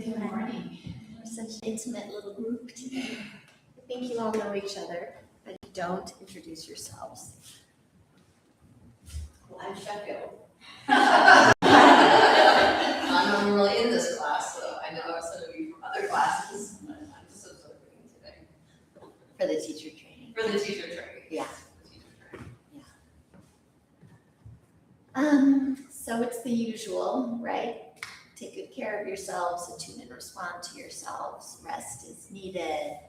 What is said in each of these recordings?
Good morning. We're such an intimate little group today. I think you all know each other, but you don't introduce yourselves. Well, I'm Sheffield. I'm not really in this class, so I know some of you from other classes, but I'm just observing today. For the teacher training. For the teacher training. Yeah. For the teacher training. So it's the usual, right? Take good care of yourselves, attune and respond to yourselves, rest is needed.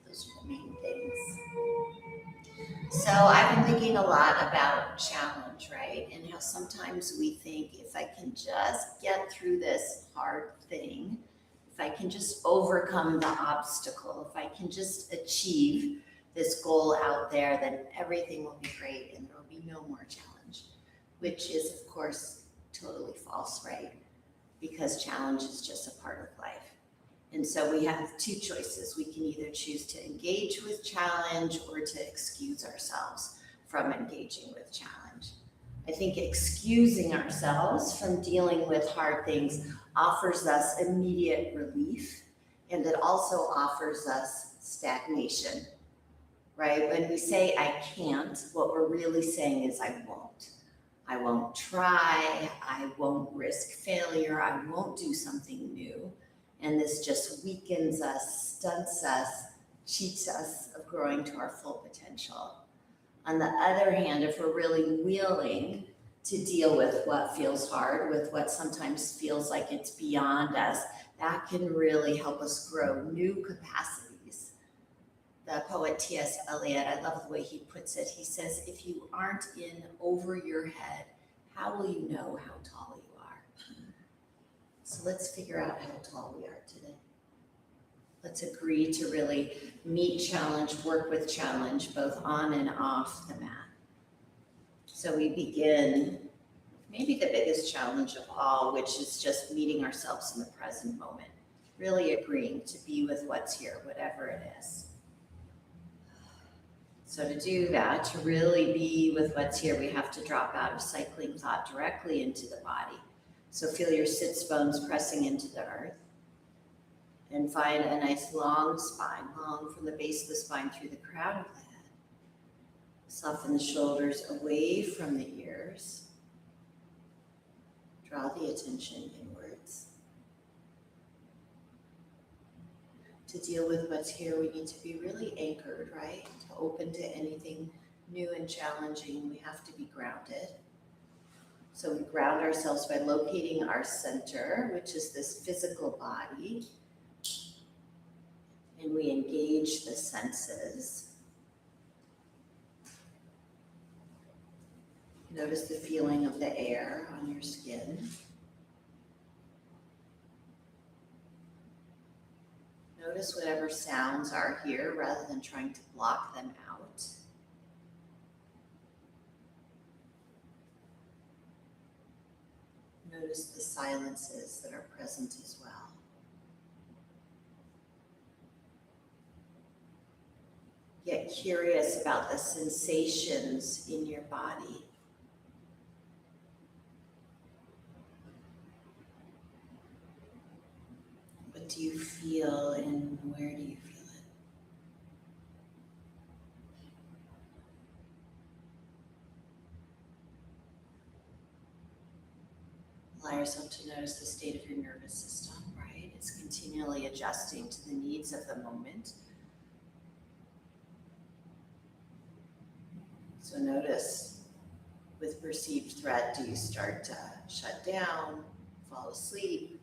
Those are the main things. So I've been thinking a lot about challenge, right? And how sometimes we think if I can just get through this hard thing, if I can just overcome the obstacle, if I can just achieve this goal out there, then everything will be great and there will be no more challenge, which is of course totally false, right? Because challenge is just a part of life. And so we have two choices. We can either choose to engage with challenge or to excuse ourselves from engaging with challenge. I think excusing ourselves from dealing with hard things offers us immediate relief, and it also offers us stagnation, right? When we say I can't, what we're really saying is I won't. I won't try, I won't risk failure, I won't do something new. And this just weakens us, stunts us, cheats us of growing to our full potential. On the other hand, if we're really willing to deal with what feels hard, with what sometimes feels like it's beyond us, that can really help us grow new capacities. The poet T.S. Eliot, I love the way he puts it. He says, if you aren't in over your head, how will you know how tall you are? So let's figure out how tall we are today. Let's agree to really meet challenge, work with challenge, both on and off the mat. So we begin maybe the biggest challenge of all, which is just meeting ourselves in the present moment, really agreeing to be with what's here, whatever it is. So to do that, to really be with what's here, we have to drop out of cycling thought directly into the body. So feel your sits bones pressing into the earth. And find a nice long spine, long from the base of the spine through the crown of the head. Soften the shoulders away from the ears. Draw the attention inwards. To deal with what's here, we need to be really anchored, right? To open to anything new and challenging, we have to be grounded. So we ground ourselves by locating our center, which is this physical body, and we engage the senses. Notice the feeling of the air on your skin. Notice whatever sounds are here rather than trying to block them out. Notice the silences that are present as well. Get curious about the sensations in your body. What do you feel and where do you feel it? Allow yourself to notice the state of your nervous system, right? It's continually adjusting to the needs of the moment. So notice, with perceived threat, do you start to shut down, fall asleep?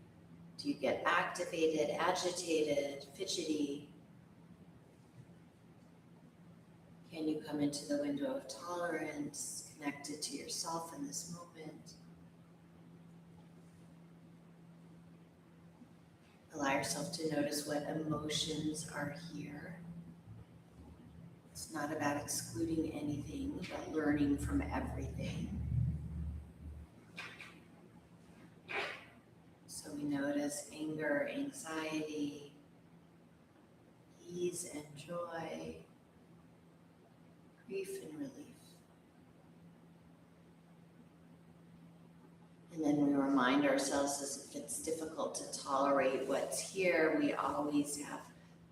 Do you get activated, agitated, fidgety? Can you come into the window of tolerance, connected to yourself in this moment? Allow yourself to notice what emotions are here. It's not about excluding anything, but learning from everything. So we notice anger, anxiety, ease and joy, grief and relief. And then we remind ourselves as if it's difficult to tolerate what's here, we always have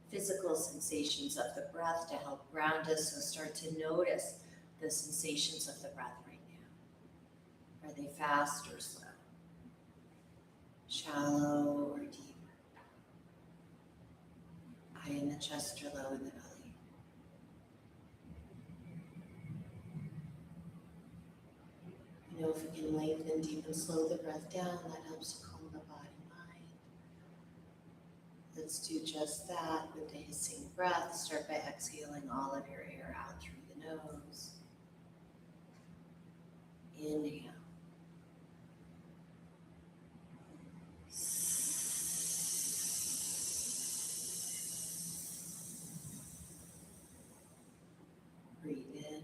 physical sensations of the breath to help ground us. So start to notice the sensations of the breath right now. Are they fast or slow? Shallow or deep? High in the chest or low in the belly? You know, if we can lengthen, deepen, slow the breath down, that helps to calm the body, mind. Let's do just that with the hissing breath. Start by exhaling all of your air out through the nose. Inhale. Breathe in.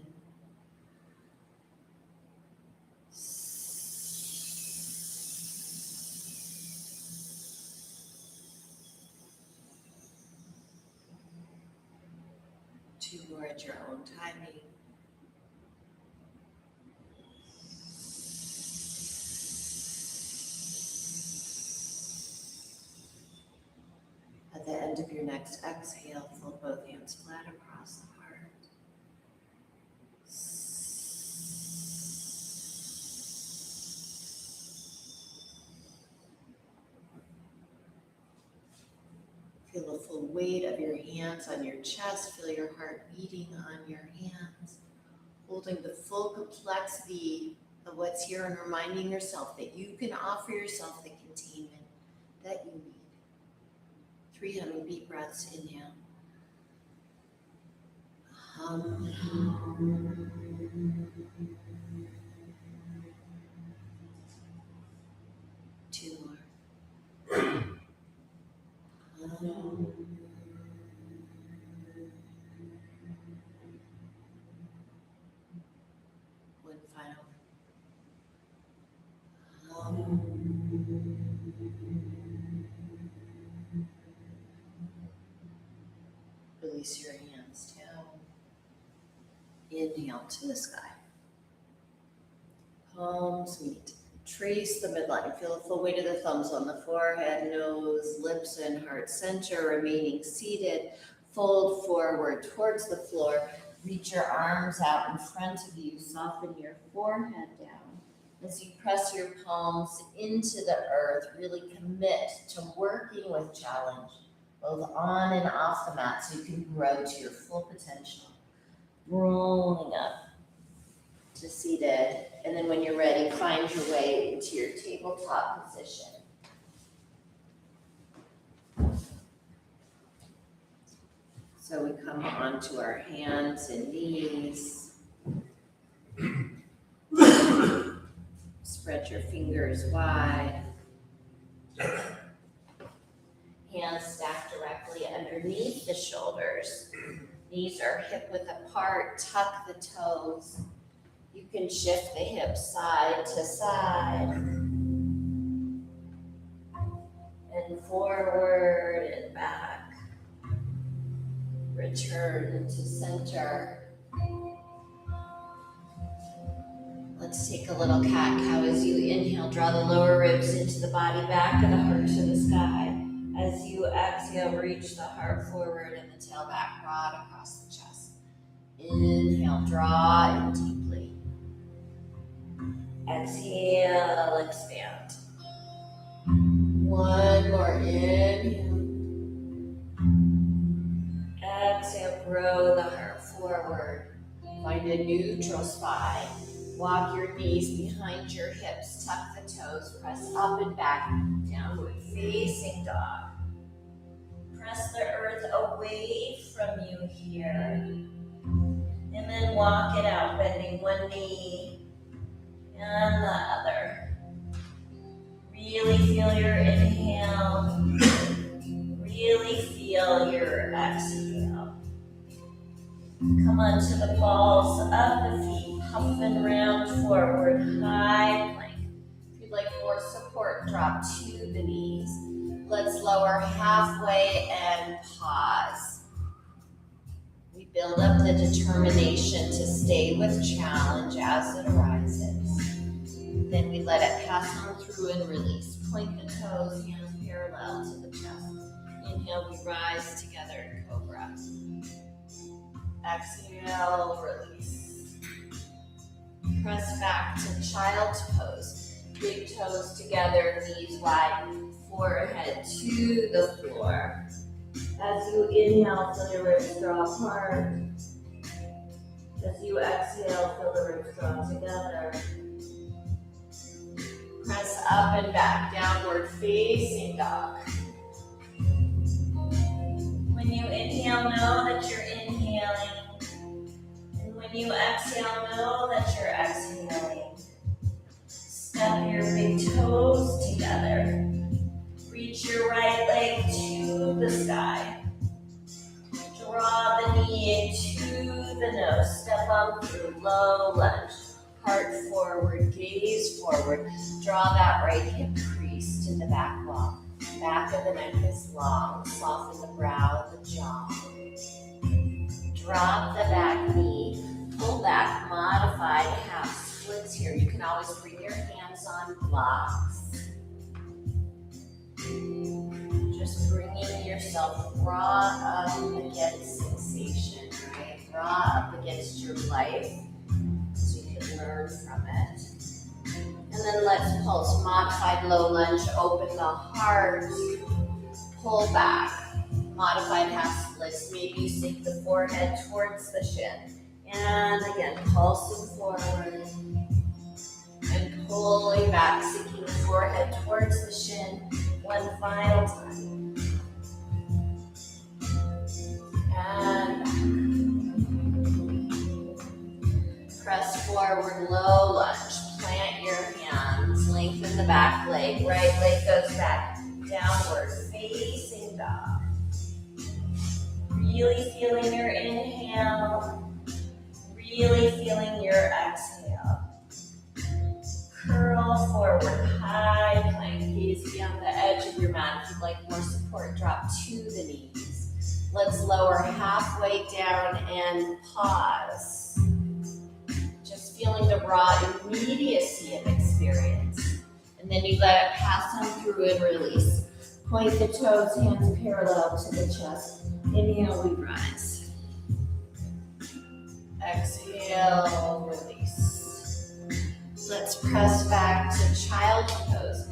Two more at your own timing. At the end of your next exhale, fold both hands flat across the heart. Feel the full weight of your hands on your chest. Feel your heart beating on your hands. Holding the full complexity of what's here and reminding yourself that you can offer yourself the containment that you need. 3 deep breaths. Inhale. Hum. 2 more. Hum. 1 final. Hum. Release your hands down. Inhale to the sky. Palms meet. Trace the midline. Feel the full weight of the thumbs on the forehead, nose, lips, and heart center. Remaining seated. Fold forward towards the floor. Reach your arms out in front of you. Soften your forehead down. As you press your palms into the earth, really commit to working with challenge, both on and off the mat, so you can grow to your full potential. Rolling up to seated, and then when you're ready, find your way into your tabletop position. So we come onto our hands and knees. Spread your fingers wide. Hands stacked directly underneath the shoulders. Knees are hip width apart. Tuck the toes. You can shift the hips side to side. And forward and back. Return to center. Let's take a little cat-cow. As you inhale, draw the lower ribs into the body, back of the heart to the sky. As you exhale, reach the heart forward and the tail back, broad across the chest. Inhale, draw in deeply. Exhale, expand. One more inhale. Exhale, grow the heart forward. Find a neutral spine. Walk your knees behind your hips. Tuck the toes. Press up and back. Downward facing dog. Press the earth away from you here. And then walk it out, bending one knee and the other. Really feel your inhale. Really feel your exhale. Come onto the balls of the feet. Puff and round forward. High plank. If you'd like more support, drop to the knees. Let's lower halfway and pause. We build up the determination to stay with challenge as it arises. Then we let it pass on through and release. Point the toes, hands parallel to the chest. Inhale, we rise together in cobra. Exhale, release. Press back to child's pose. Big toes together, knees wide, forehead to the floor. As you inhale, feel your ribs draw apart. As you exhale, feel the ribs draw together. Press up and back, downward facing dog. When you inhale, know that you're inhaling. And when you exhale, know that you're exhaling. Step your big toes together. Reach your right leg to the sky. Draw the knee into the nose. Step on through, low lunge. Heart forward, gaze forward. Draw that right hip crease to the back wall. Back of the neck is long. Soften the brow, the jaw. Drop the back knee. Pull back, modified half splits here. You can always bring your hands on blocks. Just bringing yourself raw up against sensation, right? Raw up against your life so you can learn from it. And then let's pulse. Modified low lunge, open the heart, pull back. Modified half splits. Maybe you sink the forehead towards the shin. And again, pulsing forward and pulling back, sinking the forehead towards the shin. One final time. And back. Press forward, low lunge. Plant your hands. Lengthen the back leg. Right leg goes back. Downward facing dog. Really feeling your inhale. Really feeling your exhale. Curl forward, high plank, gaze beyond the edge of your mat. If you'd like more support, drop to the knees. Let's lower halfway down and pause. Just feeling the raw immediacy of experience. And then you let it pass on through and release. Point the toes, hands parallel to the chest. Inhale, we rise. Exhale, release. Let's press back to child's pose.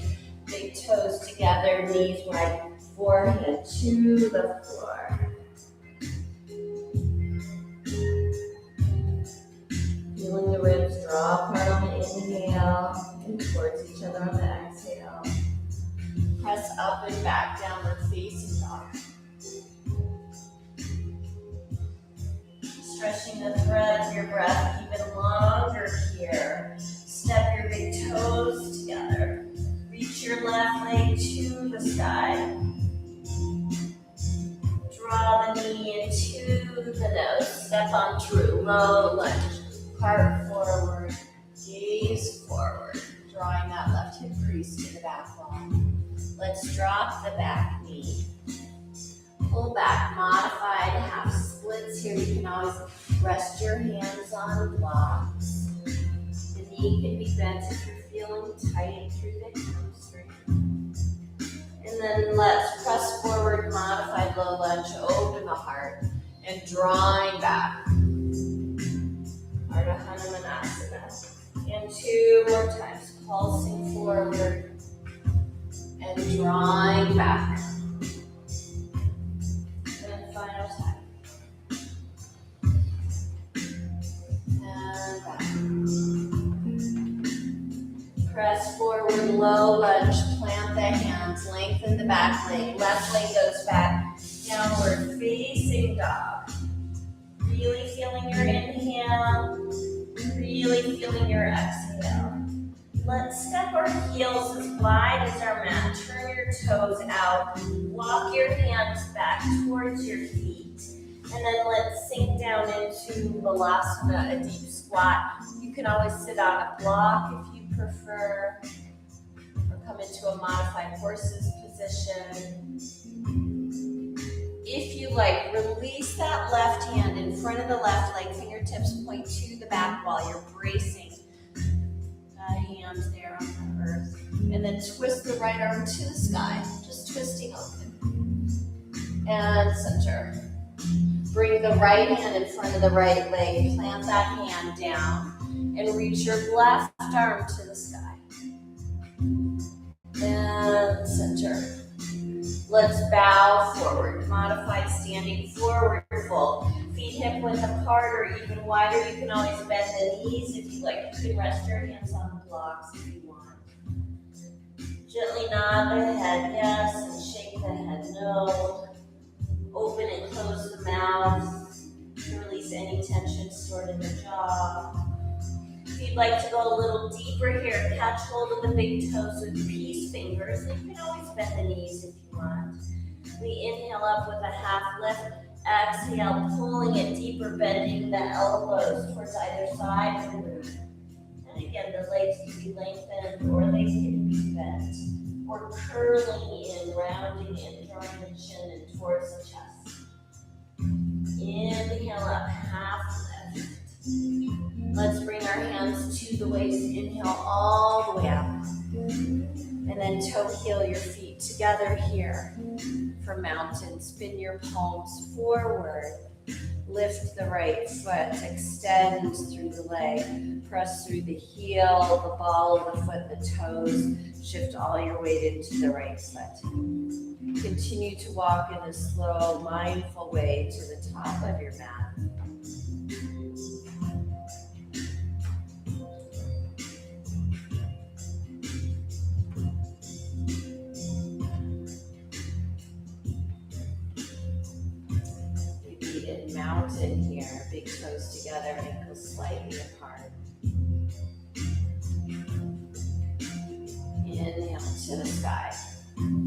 Big toes together, knees wide, forehead to the floor. Feeling the ribs draw apart on the inhale and towards each other on the exhale. Press up and back, downward facing dog. Stretching the thread of your breath even longer here. Step your big toes together. Reach your left leg to the sky. Draw the knee into the nose. Step on through, low lunge. Heart forward, gaze forward. Drawing that left hip crease to the back wall. Let's drop the back knee. Pull back, modified half splits here. You can always rest your hands on blocks. The knee can be bent if you're feeling tight through the hamstring. And then let's press forward, modified low lunge, open the heart, and drawing back. Ardha Hanumanasana. And two more times, pulsing forward and drawing back. Final time. And back. Press forward, low lunge, plant the hands, lengthen the back leg, left leg goes back, downward facing dog. Really feeling your inhale, really feeling your exhale. Let's step our heels as wide as our mat. Turn your toes out. Walk your hands back towards your feet. And then let's sink down into Balasana, a deep squat. You can always sit on a block if you prefer, or come into a modified horse's position. If you like, release that left hand in front of the left leg. Fingertips point to the back while you're bracing. hand there on the earth. And then twist the right arm to the sky, just twisting open. And center. Bring the right hand in front of the right leg, plant that hand down, and reach your left arm to the sky. And center. Let's bow forward, modified standing forward fold. Feet hip width apart or even wider. You can always bend the knees if you like. You can rest your hands on the blocks if you want. Gently nod the head yes and shake the head no. Open and close the mouth to release any tension stored in the jaw. If you'd like to go a little deeper here, catch hold of the big toes with peace fingers. And you can always bend the knees if you want. We inhale up with a half lift. Exhale, pulling it deeper, bending the elbows towards either side. And again, the legs can be lengthened or they can be bent. Or curling in, rounding in, drawing the chin in towards the chest. Inhale up, half lift. Let's bring our hands to the waist. Inhale all the way up. And then toe heel your feet together here for mountain. Spin your palms forward. Lift the right foot. Extend through the leg. Press through the heel, the ball of the foot, the toes. Shift all your weight into the right foot. Continue to walk in a slow, mindful way to the top of your mat. Mountain here, big toes together, ankles slightly apart. Inhale to the sky.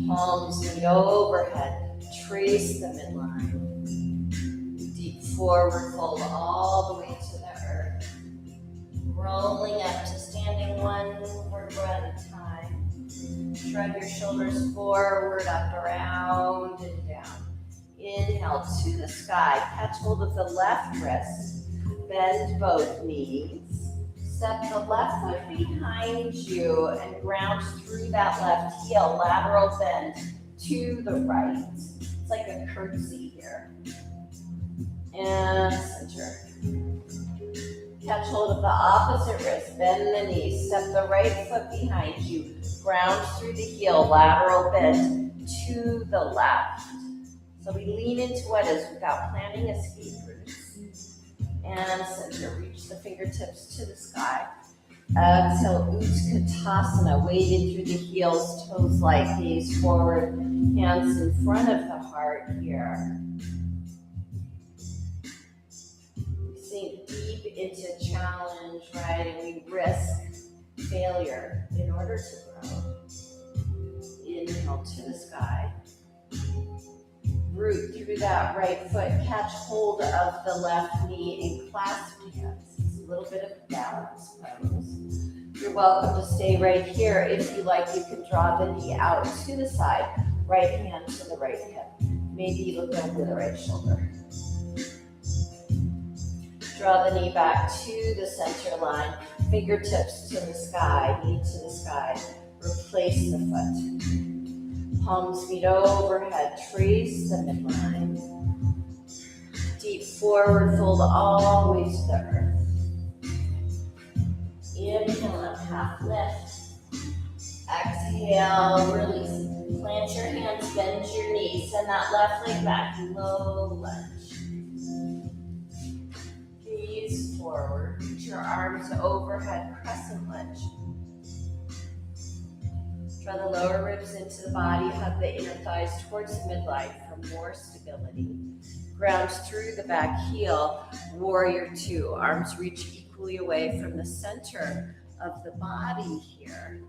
Palms meet overhead. Trace the midline. Deep forward fold all the way to the earth. Rolling up to standing one vertebra at a time. Shrug your shoulders forward, up, around, and down. Inhale to the sky. Catch hold of the left wrist. Bend both knees. Step the left foot behind you and ground through that left heel. Lateral bend to the right. It's like a curtsy here. And center. Catch hold of the opposite wrist. Bend the knees. Step the right foot behind you. Ground through the heel. Lateral bend to the left. So we lean into what is without planning escape routes. And center, reach the fingertips to the sky. Exhale, Utkatasana, weighted through the heels, toes light, gaze forward, hands in front of the heart here. We sink deep into challenge, right? And we risk failure in order to grow. Inhale to the sky. Root through that right foot, catch hold of the left knee and clasp hands. It's a little bit of a balance pose. You're welcome to stay right here. If you like, you can draw the knee out to the side, right hand to the right hip. Maybe look over the right shoulder. Draw the knee back to the center line, fingertips to the sky, knee to the sky. Replace the foot. Palms meet overhead, trace the midline. Deep forward fold all the way to the earth. Inhale up, half lift. Exhale, release. Plant your hands, bend your knees. Send that left leg back, low lunge. Gaze forward, reach your arms overhead, crescent lunge. Draw the lower ribs into the body, hug the inner thighs towards the midline for more stability. Ground through the back heel, warrior two. Arms reach equally away from the center of the body here.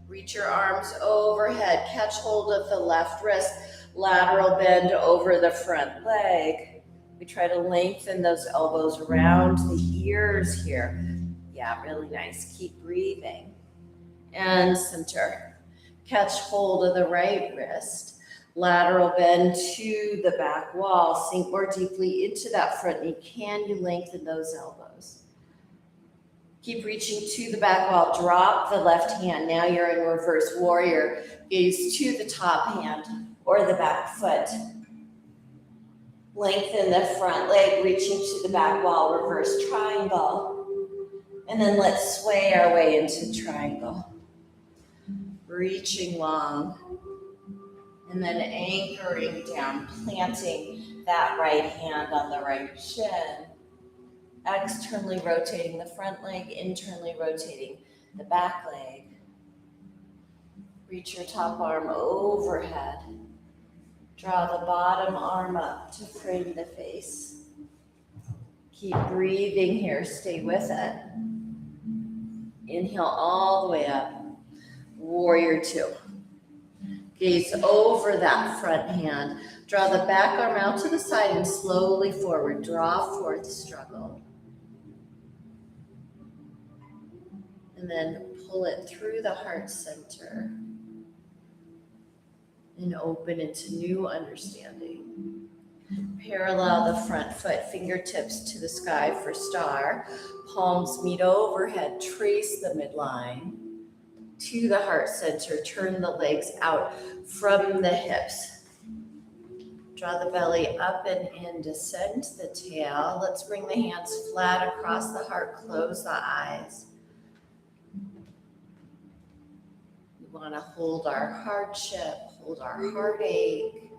Reach your arms overhead, catch hold of the left wrist, lateral bend over the front leg. We try to lengthen those elbows around the ears here. Yeah, really nice. Keep breathing. And center. Catch hold of the right wrist. Lateral bend to the back wall. Sink more deeply into that front knee. Can you lengthen those elbows? Keep reaching to the back wall, drop the left hand. Now you're in reverse warrior. Gaze to the top hand or the back foot. Lengthen the front leg, reaching to the back wall, reverse triangle. And then let's sway our way into triangle. Reaching long. And then anchoring down, planting that right hand on the right shin. Externally rotating the front leg, internally rotating the back leg. Reach your top arm overhead. Draw the bottom arm up to frame the face. Keep breathing here, stay with it. Inhale all the way up. Warrior two. Gaze over that front hand. Draw the back arm out to the side and slowly forward. Draw forth, struggle. And then pull it through the heart center and open into new understanding. Parallel the front foot, fingertips to the sky for star. Palms meet overhead, trace the midline to the heart center. Turn the legs out from the hips. Draw the belly up and in, descend the tail. Let's bring the hands flat across the heart, close the eyes. We want to hold our hardship, hold our heartache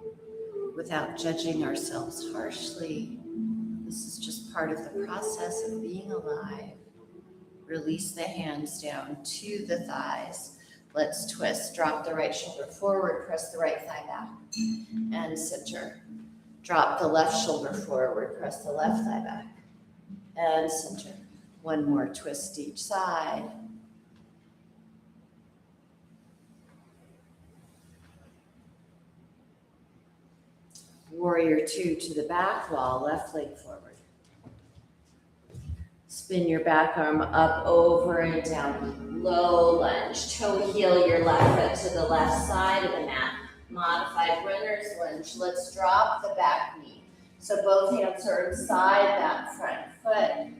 without judging ourselves harshly. This is just part of the process of being alive. Release the hands down to the thighs. Let's twist. Drop the right shoulder forward, press the right thigh back, and center. Drop the left shoulder forward, press the left thigh back, and center. One more twist each side. Warrior two to the back wall, left leg forward. Spin your back arm up, over, and down. Low lunge. Toe heel your left foot to the left side of the mat. Modified runner's lunge. Let's drop the back knee. So both hands are inside that front foot.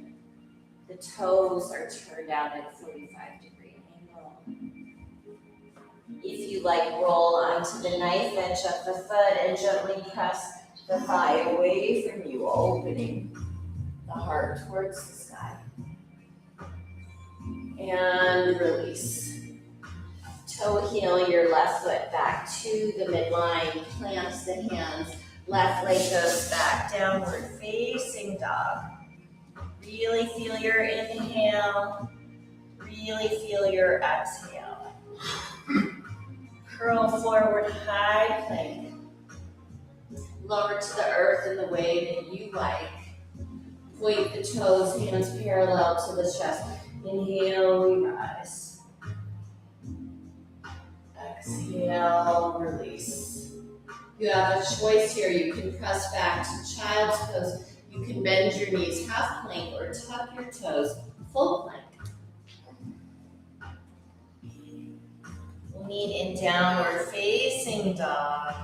The toes are turned out at a 45-degree angle. If you like, roll onto the knife edge of the foot and gently press the thigh away from you, opening the heart towards the sky. And release. Toe heel your left foot back to the midline. Plant the hands. Left leg goes back, downward facing dog. Really feel your inhale. Really feel your exhale. Curl forward, high plank. Lower to the earth in the way that you like. Point the toes, hands parallel to the chest. Inhale, we rise. Exhale, release. You have a choice here. You can press back to child's pose. You can bend your knees, half plank, or tuck your toes, full plank. Lean in downward facing dog.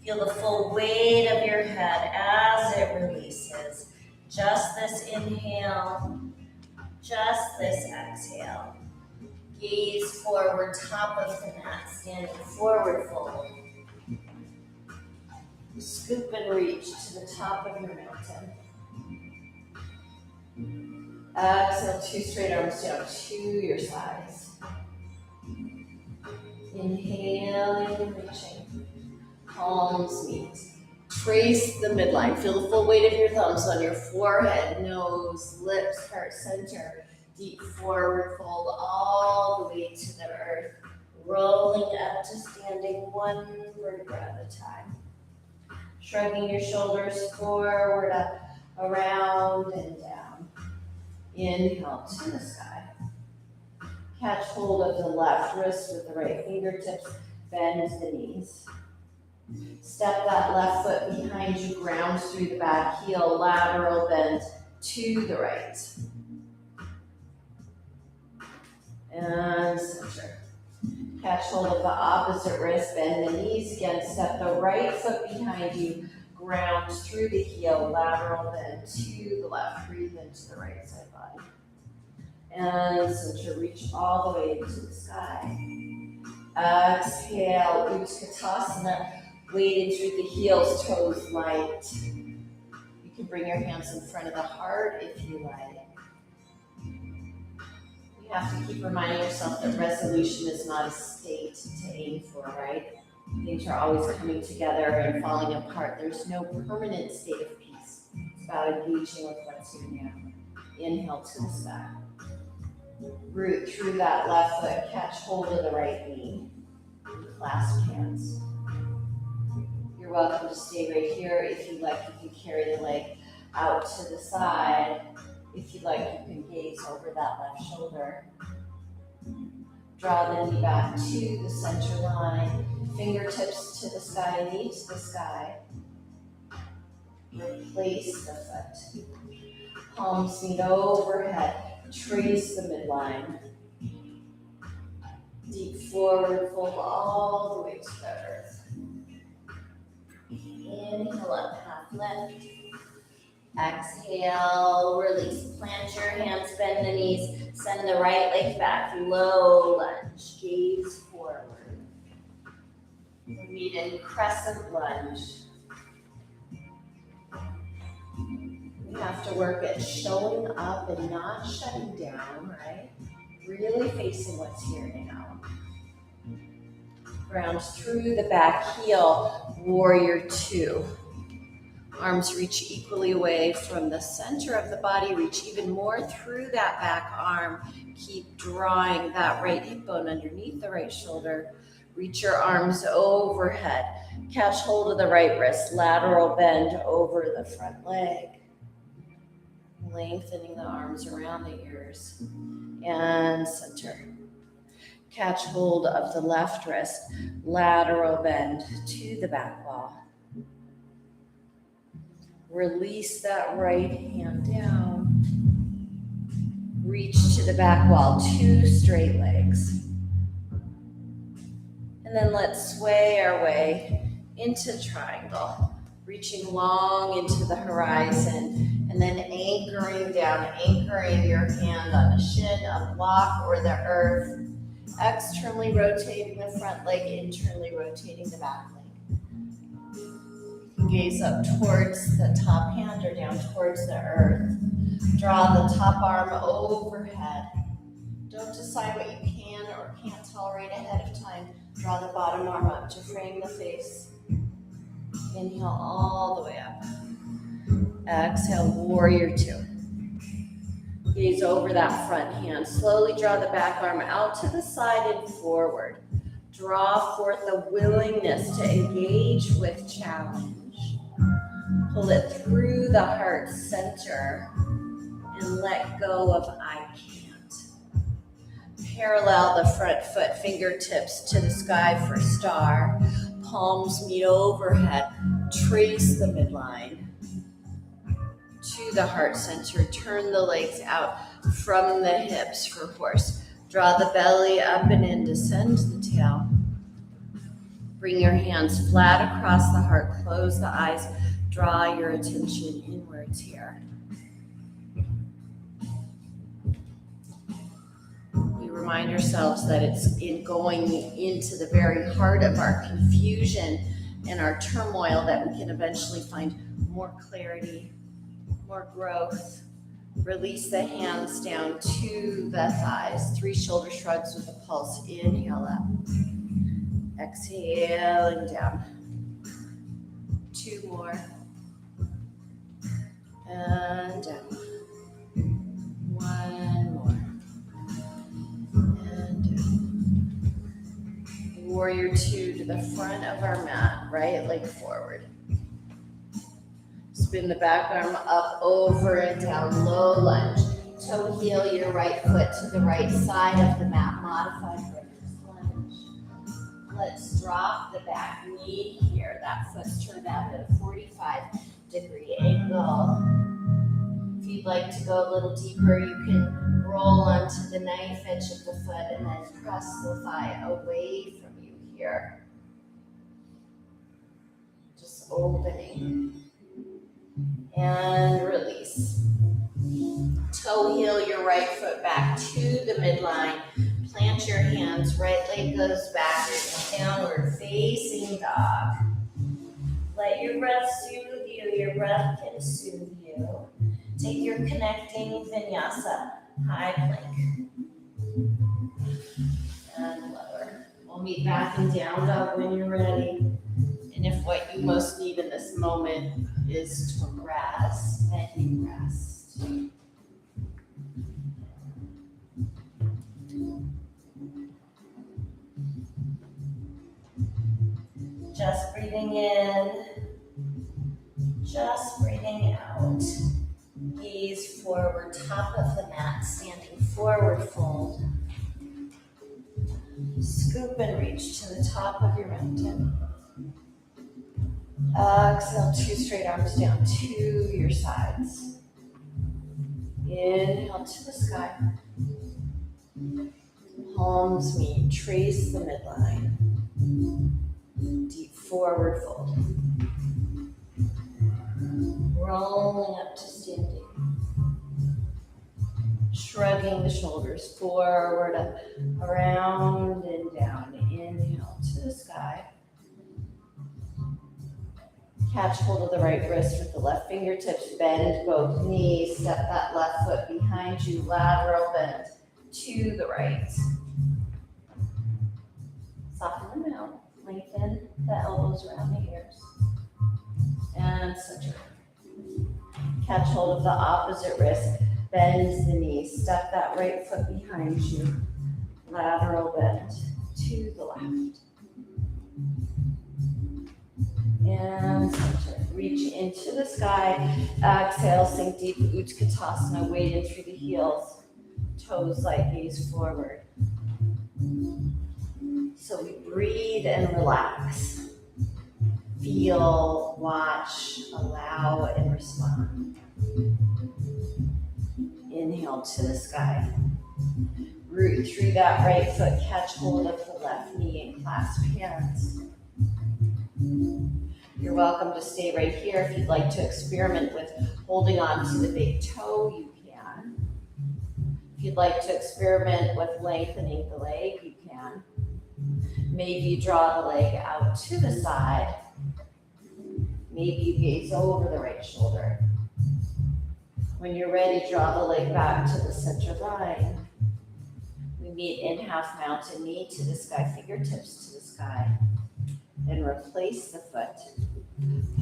Feel the full weight of your head as it releases. Just this inhale, just this exhale. Gaze forward, top of the mat, standing forward fold. Scoop and reach to the top of your mountain. Exhale, two straight arms down to your sides. Inhaling and reaching. Palms meet. Trace the midline. Feel the full weight of your thumbs on your forehead, nose, lips, heart center. Deep forward fold all the way to the earth. Rolling up to standing, one vertebra at a time. Shrugging your shoulders forward, up, around, and down. Inhale to the sky. Catch hold of the left wrist with the right fingertips. Bend the knees. Step that left foot behind you, ground through the back heel, lateral bend to the right. And center. Catch hold of the opposite wrist, bend the knees again, step the right foot behind you, ground through the heel, lateral bend to the left. Breathe into the right side body. And center, reach all the way into the sky. Exhale, Utkatasana, weight through the heels, toes light. You can bring your hands in front of the heart if you like. You have to keep reminding yourself that resolution is not a state to aim for, right? Things are always coming together and falling apart. There's no permanent state of peace. It's about engaging with what's here now. Inhale to the sky. Root through that left foot, catch hold of the right knee. Clasp hands. You're welcome to stay right here. If you like, you can carry the leg out to the side. If you like, you can gaze over that left shoulder. Draw the knee back to the center line. Fingertips to the sky, knee to the sky. Replace the foot. Palms meet overhead. Trace the midline. Deep forward fold all the way to the earth. Inhale up, half lift. Exhale, release. Plant your hands, bend the knees. Send the right leg back, low lunge. Gaze forward. We meet in crescent lunge. We have to work at showing up and not shutting down, right? Really facing what's here now. Ground through the back heel, warrior two. Arms reach equally away from the center of the body, reach even more through that back arm. Keep drawing that right hip bone underneath the right shoulder. Reach your arms overhead. Catch hold of the right wrist, lateral bend over the front leg. Lengthening the arms around the ears. And center. Catch hold of the left wrist, lateral bend to the back wall. Release that right hand down. Reach to the back wall, two straight legs. And then let's sway our way into triangle, reaching long into the horizon, and then anchoring down, anchoring your hand on a shin, a block, or the earth. Externally rotating the front leg, internally rotating the back leg. Gaze up towards the top hand or down towards the earth. Draw the top arm overhead. Don't decide what you can or can't tolerate ahead of time. Draw the bottom arm up to frame the face. Inhale all the way up. Exhale, warrior two. Gaze over that front hand. Slowly draw the back arm out to the side and forward. Draw forth the willingness to engage with challenge. Pull it through the heart center and let go of I can't. Parallel the front foot, fingertips to the sky for star. Palms meet overhead. Trace the midline to the heart center. Turn the legs out from the hips for horse. Draw the belly up and in, descend the tail. Bring your hands flat across the heart, close the eyes, draw your attention inwards here. We remind ourselves that it's in going into the very heart of our confusion and our turmoil that we can eventually find more clarity, more growth. Release the hands down to the thighs. 3 shoulder shrugs with a pulse. Inhale up. Exhaling down. 2 more. And down. 1 more. And down. Warrior 2 to the front of our mat. Right leg forward. Spin the back arm up, over and down, low lunge. Toe heel your right foot to the right side of the mat. Modified runner's lunge. Let's drop the back knee here. That foot's turned out at a 45-degree angle. If you'd like to go a little deeper, you can roll onto the knife edge of the foot and then press the thigh away from you here. Just opening. And release. Toe heel your right foot back to the midline. Plant your hands, right leg goes back, downward facing dog. Let your breath soothe you, your breath can soothe you. Take your connecting vinyasa, high plank. And lower. We'll meet back in down dog when you're ready. And if what you most need in this moment is to rest, then you rest. Just breathing in, just breathing out. Gaze forward, top of the mat, standing forward fold. Scoop and reach to the top of your mountain. Exhale, 2 straight arms down to your sides. Inhale to the sky. Palms meet, trace the midline. Deep forward fold. Rolling up to standing. Shrugging the shoulders forward, up, around and down. Inhale to the sky. Catch hold of the right wrist with the left fingertips. Bend both knees. Step that left foot behind you. Lateral bend to the right. Soften them out. Lengthen the elbows around the ears. And center. Catch hold of the opposite wrist. Bend the knees. Step that right foot behind you. Lateral bend to the left. And center. Reach into the sky. Exhale, sink deep. Utkatasana. Weight in through the heels. Toes light, gaze forward. So we breathe and relax. Feel, watch, allow, and respond. Inhale to the sky. Root through that right foot. Catch hold of the left knee and clasp hands. You're welcome to stay right here. If you'd like to experiment with holding on to the big toe, you can. If you'd like to experiment with lengthening the leg, you can. Maybe you draw the leg out to the side. Maybe you gaze over the right shoulder. When you're ready, draw the leg back to the center line. We meet in half mountain, knee to the sky, fingertips to the sky. And replace the foot.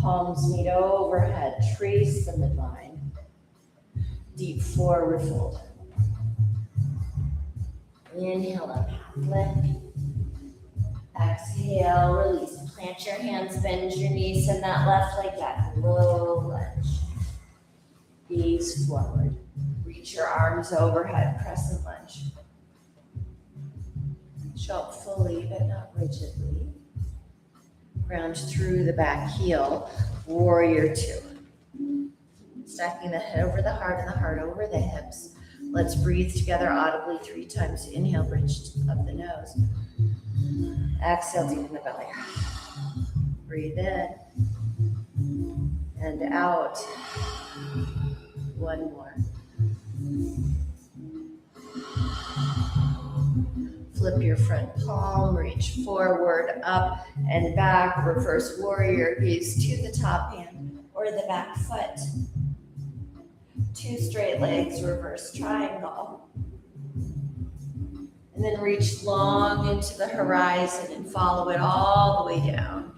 Palms meet overhead, trace the midline. Deep forward fold. Inhale up, half lift. Exhale, release. Plant your hands, bend your knees, send that left leg back. Low lunge. Gaze forward. Reach your arms overhead, crescent lunge. Show up fully, but not rigidly. Ground through the back heel, warrior 2. Stacking the head over the heart and the heart over the hips. Let's breathe together audibly 3 times. Inhale, bridge up the nose. Exhale, deep in the belly. Breathe in and out. One more. Flip your front palm, reach forward, up and back, reverse warrior, gaze to the top hand or the back foot. 2 straight legs, reverse triangle. And then reach long into the horizon and follow it all the way down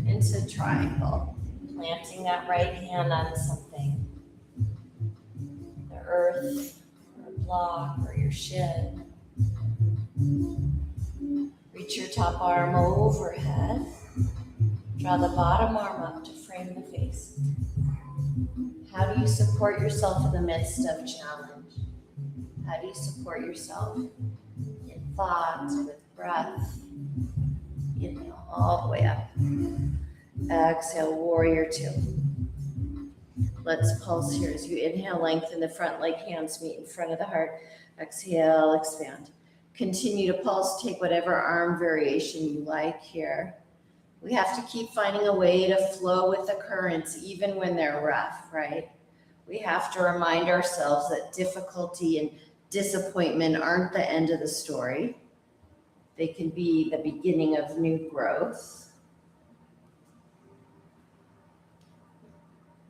into triangle. Planting that right hand on something. The earth, or a block, or your shin. Reach your top arm overhead. Draw the bottom arm up to frame the face. How do you support yourself in the midst of challenge? How do you support yourself in thoughts, with breath? Inhale all the way up. Exhale, warrior 2. Let's pulse here. As you inhale, lengthen the front leg, hands meet in front of the heart. Exhale, expand. Continue to pulse, take whatever arm variation you like here. We have to keep finding a way to flow with the currents, even when they're rough, right? We have to remind ourselves that difficulty and disappointment aren't the end of the story. They can be the beginning of new growth.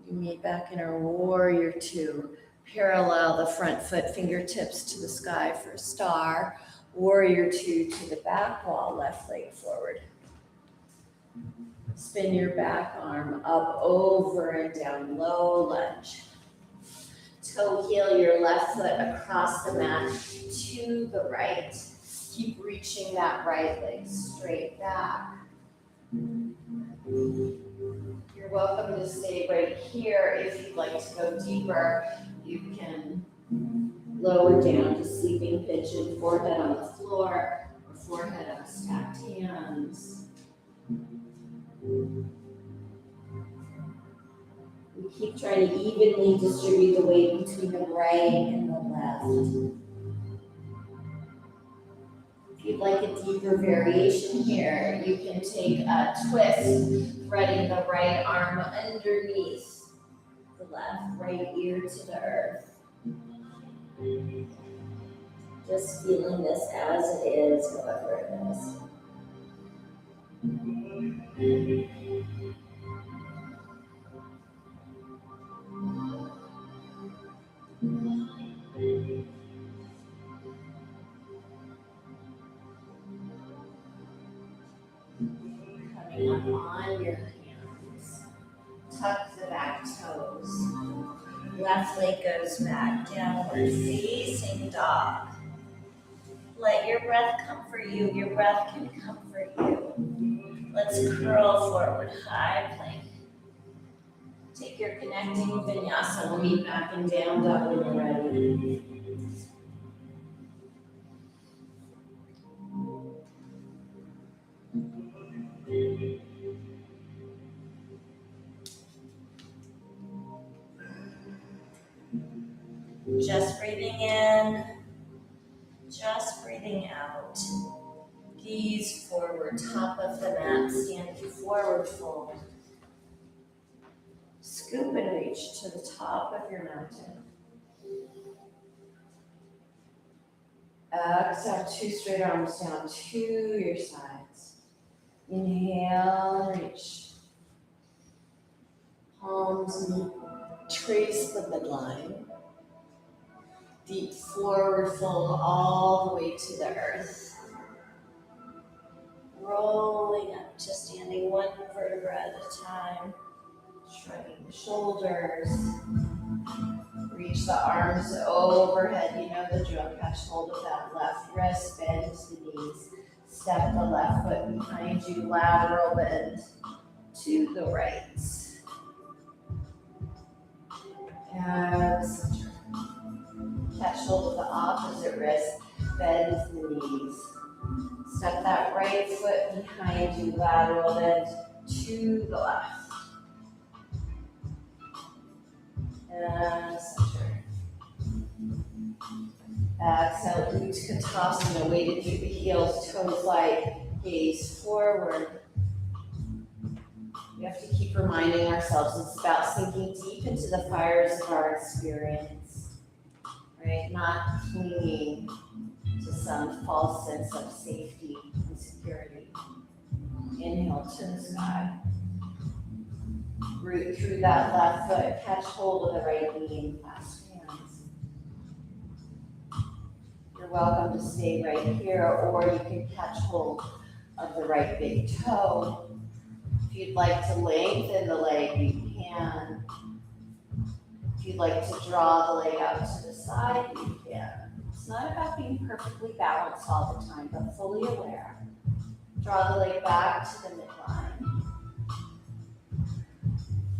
You meet back in our warrior two. Parallel the front foot fingertips to the sky for a star. Warrior two to the back wall, left leg forward. Spin your back arm up, over and down, low lunge. Toe heel your left foot across the mat to the right. Keep reaching that right leg straight back. You're welcome to stay right here. If you'd like to go deeper, you can lower down to sleeping pigeon, forehead on the floor, or forehead on stacked hands. We keep trying to evenly distribute the weight between the right and the left. If you'd like a deeper variation here, you can take a twist, threading the right arm underneath the left, right ear to the earth. Just feeling this as it is, however it is. Coming up on your hands. Tuck the back toes. Left leg goes back, downward facing dog. Let your breath comfort you. Your breath can comfort you. Let's curl forward, high plank. Take your connecting vinyasa. We'll meet back in down dog when you're ready. Just breathing in, just breathing out. Gaze forward, top of the mat, standing forward fold. Scoop and reach to the top of your mountain. Exhale, two straight arms down to your sides. Inhale and reach. Palms meet, trace the midline. Deep forward fold all the way to the earth. Rolling up to standing one vertebra at a time. Shrugging the shoulders. Reach the arms overhead. You know the drill. Catch hold of that left wrist. Bend the knees. Step the left foot behind you. Lateral bend to the right. And center. Catch hold of the opposite wrist. Bend the knees. Step that right foot behind you. Lateral bend to the left. And center. Exhale, Utkatasana, weighted through the heels, toes light, gaze forward. We have to keep reminding ourselves it's about sinking deep into the fires of our experience, right? Not clinging to some false sense of safety and security. Inhale to the sky. Root through that left foot, catch hold of the right knee and clasp hands. You're welcome to stay right here, or you can catch hold of the right big toe. If you'd like to lengthen the leg, you can. If you'd like to draw the leg out to the side, you can. It's not about being perfectly balanced all the time, but fully aware. Draw the leg back to the midline.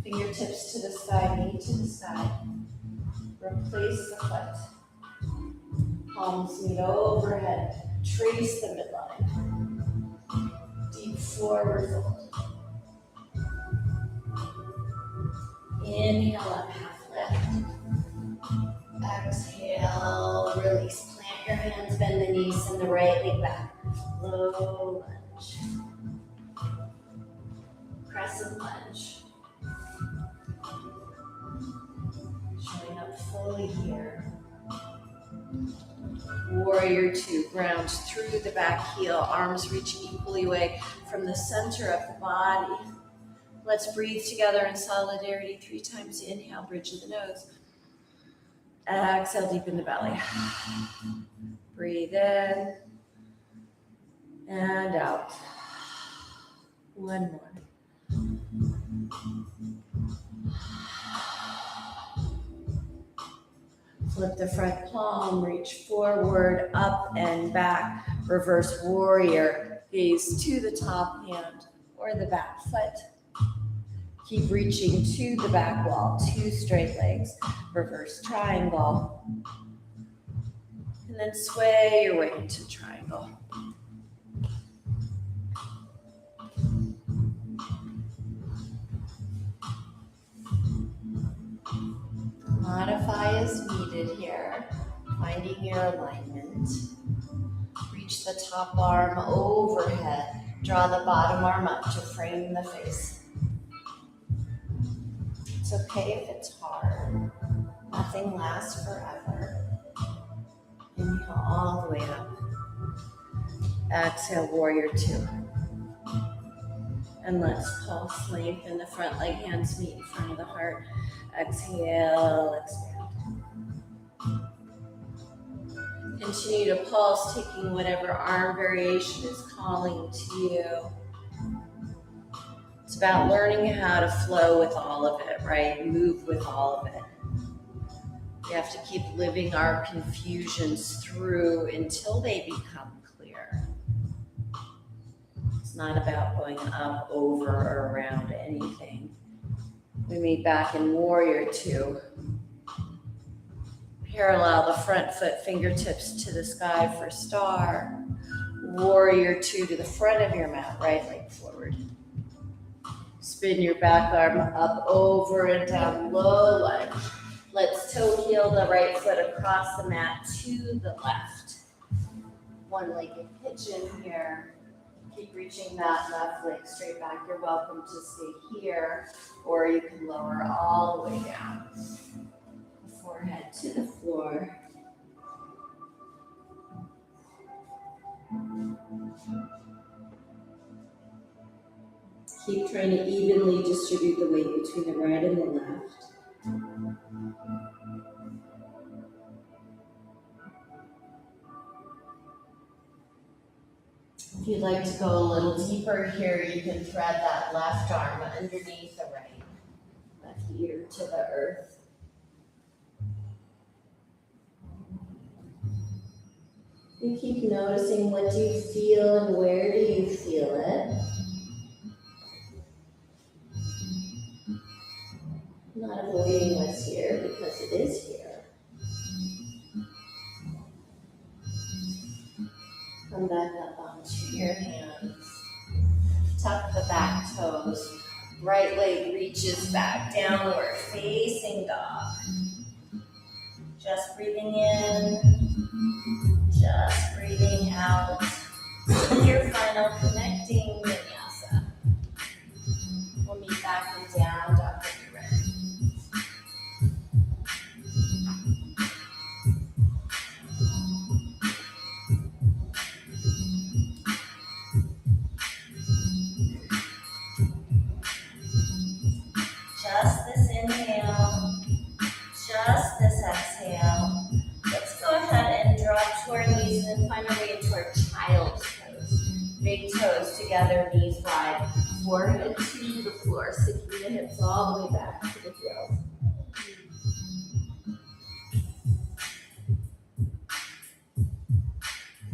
Fingertips to the sky, knee to the side. Replace the foot. Palms meet overhead. Trace the midline. Deep forward fold. Inhale up, half lift. Exhale, release. Plant your hands, bend the knees, send the right leg back. Low lunge. Crescent lunge. warrior two. Ground through the back heel. Arms reach equally away from the center of the body. Let's breathe together in solidarity 3 times. Inhale, bridge of the nose. Exhale, deepen the belly. Breathe in and out. One more. Flip the front palm, reach forward, up and back. Reverse warrior, gaze to the top hand or the back foot. Keep reaching to the back wall, 2 straight legs. Reverse triangle. And then sway your way into triangle. Modify as needed here, finding your alignment. Reach the top arm overhead. Draw the bottom arm up to frame the face. It's okay if it's hard. Nothing lasts forever. Inhale all the way up. Exhale, warrior two. And let's pulse, lengthen the front leg, hands meet in front of the heart. Exhale, expand. Continue to pulse, taking whatever arm variation is calling to you. It's about learning how to flow with all of it, right? Move with all of it. We have to keep living our confusions through until they become clear. It's not about going up, over, or around anything. We meet back in warrior two. Parallel the front foot, fingertips to the sky for star. Warrior two to the front of your mat, right leg forward. Spin your back arm up, over, and down, low lunge. Let's toe heel the right foot across the mat to the left. One-legged pigeon here. Keep reaching that left leg straight back. You're welcome to stay here, or you can lower all the way down. Forehead to the floor. Keep trying to evenly distribute the weight between the right and the left. If you'd like to go a little deeper here, you can thread that left arm underneath the right. Left ear to the earth. You keep noticing what do you feel and where do you feel it. Not avoiding what's here because it is here. Come back up onto your hands. Tuck the back toes. Right leg reaches back, downward facing dog. Just breathing in, just breathing out. Your final connecting vinyasa. We'll meet back in down dog when you're ready. Just this inhale, just this exhale. Let's go ahead and drop to our knees and then find our way into our child's pose. Big toes together, knees wide, forehead to the floor, sinking the hips all the way back to the heels.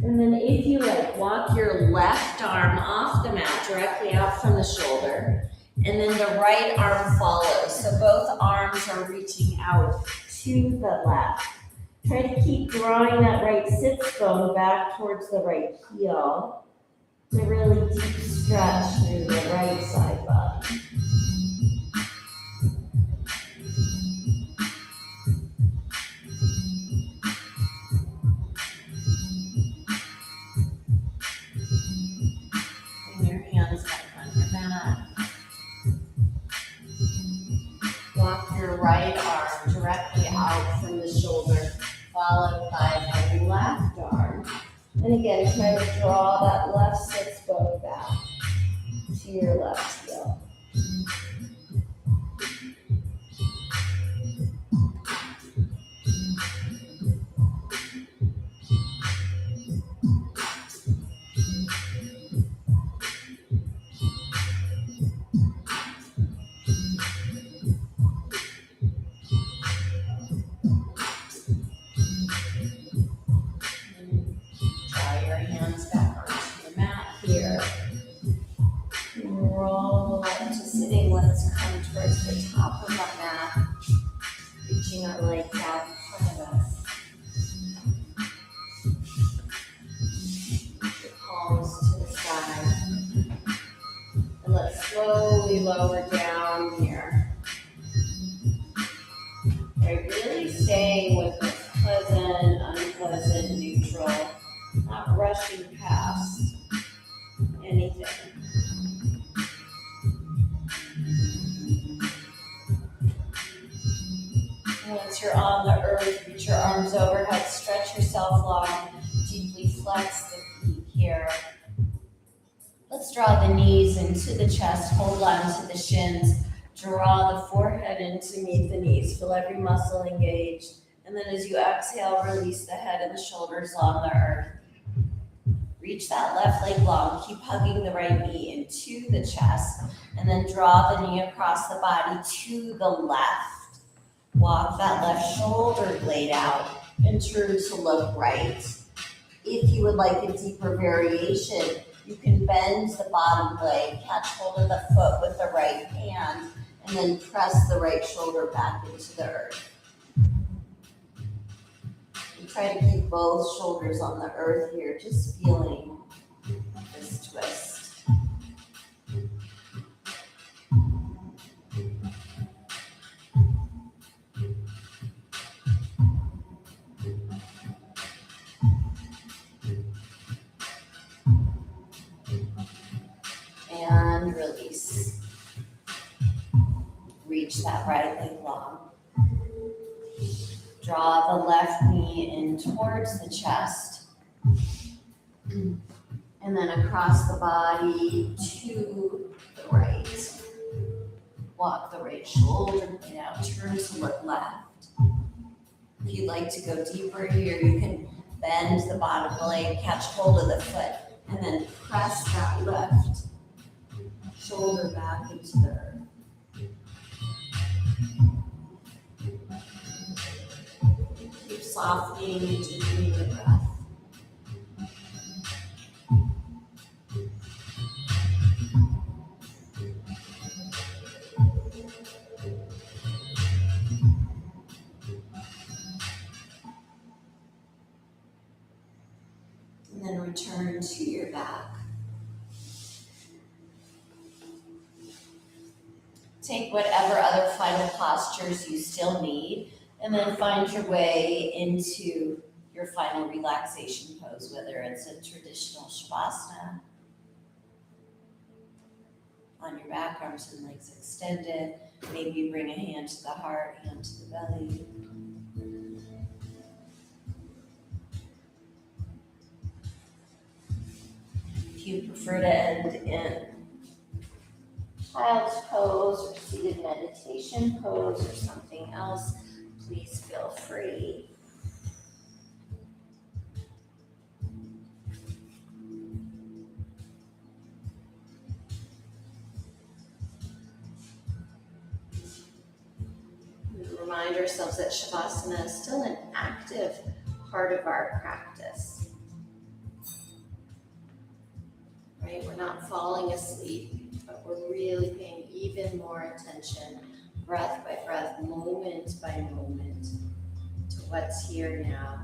And then if you like, walk your left arm off the mat directly out from the shoulder. And then the right arm follows. So both arms are reaching out to the left. Try to keep drawing that right sits bone back towards the right heel. It's a really deep stretch through the right side body. Bring your hands back on your mat. Walk your right arm directly out from the shoulder, followed by the left arm. And again, kind of draw that left sits bone back to your left heel. Draw your hands back onto the mat here. Roll up to sitting. Let's come towards the top of the mat, reaching our legs out in front of us. The palms to the side. And let's slowly lower down here. Right, really staying with this pleasant, unpleasant, neutral, not rushing past anything. Once you're on the earth, reach your arms overhead, stretch yourself long, deeply flex the feet here. Let's draw the knees into the chest, hold on to the shins, draw the forehead in to meet the knees, feel every muscle engaged. And then as you exhale, release the head and the shoulders along the earth. Reach that left leg long, keep hugging the right knee into the chest, and then draw the knee across the body to the left. Walk that left shoulder blade out and turn to look right. If you would like a deeper variation, you can bend the bottom leg, catch hold of the foot with the right hand, and then press the right shoulder back into the earth. And try to keep both shoulders on the earth here, just feeling this twist. And release. Reach that right leg long. Draw the left knee in towards the chest. And then across the body to the right. Walk the right shoulder blade out, turn to look left. If you'd like to go deeper here, you can bend the bottom leg, catch hold of the foot, and then press that left shoulder back into the earth. Keep softening and deepening the breath. And then return to your back. Take whatever other final postures you still need, and then find your way into your final relaxation pose, whether it's a traditional Shavasana, on your back, arms and legs extended. Maybe you bring a hand to the heart, hand to the belly. If you prefer to end in child's pose or seated meditation pose or something else, please feel free. We remind ourselves that Shavasana is still an active part of our practice. Right? We're not falling asleep, but we're really paying even more attention, breath by breath, moment by moment, to what's here now.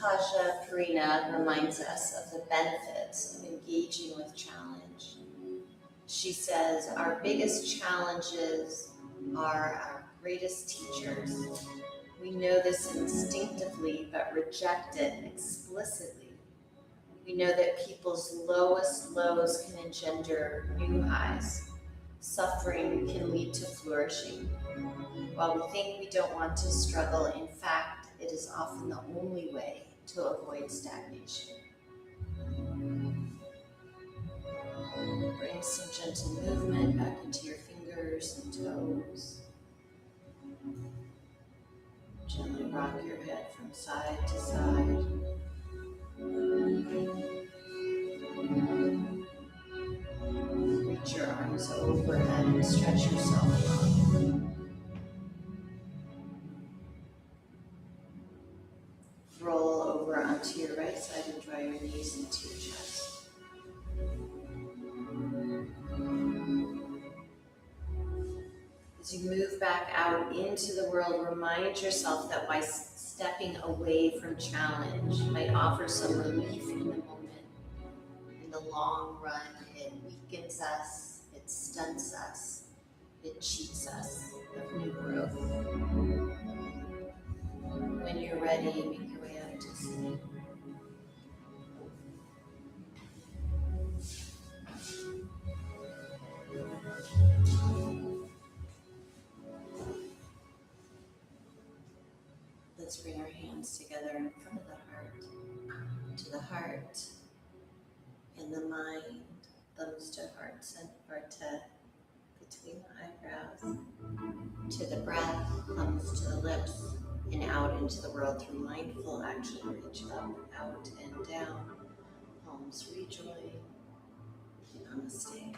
Kaja Purina reminds us of the benefits of engaging with challenge. She says, our biggest challenges are our greatest teachers. We know this instinctively, but reject it explicitly. We know that people's lowest lows can engender new highs. Suffering can lead to flourishing. While we think we don't want to struggle, in fact, it is often the only way to avoid stagnation. Bring some gentle movement back into your fingers and toes. Gently rock your head from side to side. Reach your arms overhead and stretch yourself up. Roll over onto your right side and draw your knees into your chest. As you move back out into the world, remind yourself that by stepping away from challenge might offer some relief in the moment. In the long run, it weakens us, it stunts us, it cheats us of new growth. When you're ready, make your way out to sea. Let's bring our hands together in front of the heart, to the heart and the mind, thumbs to heart center, to between the eyebrows, to the breath, thumbs to the lips, and out into the world through mindful action. Reach up, out, and down. Palms rejoin. Namaste.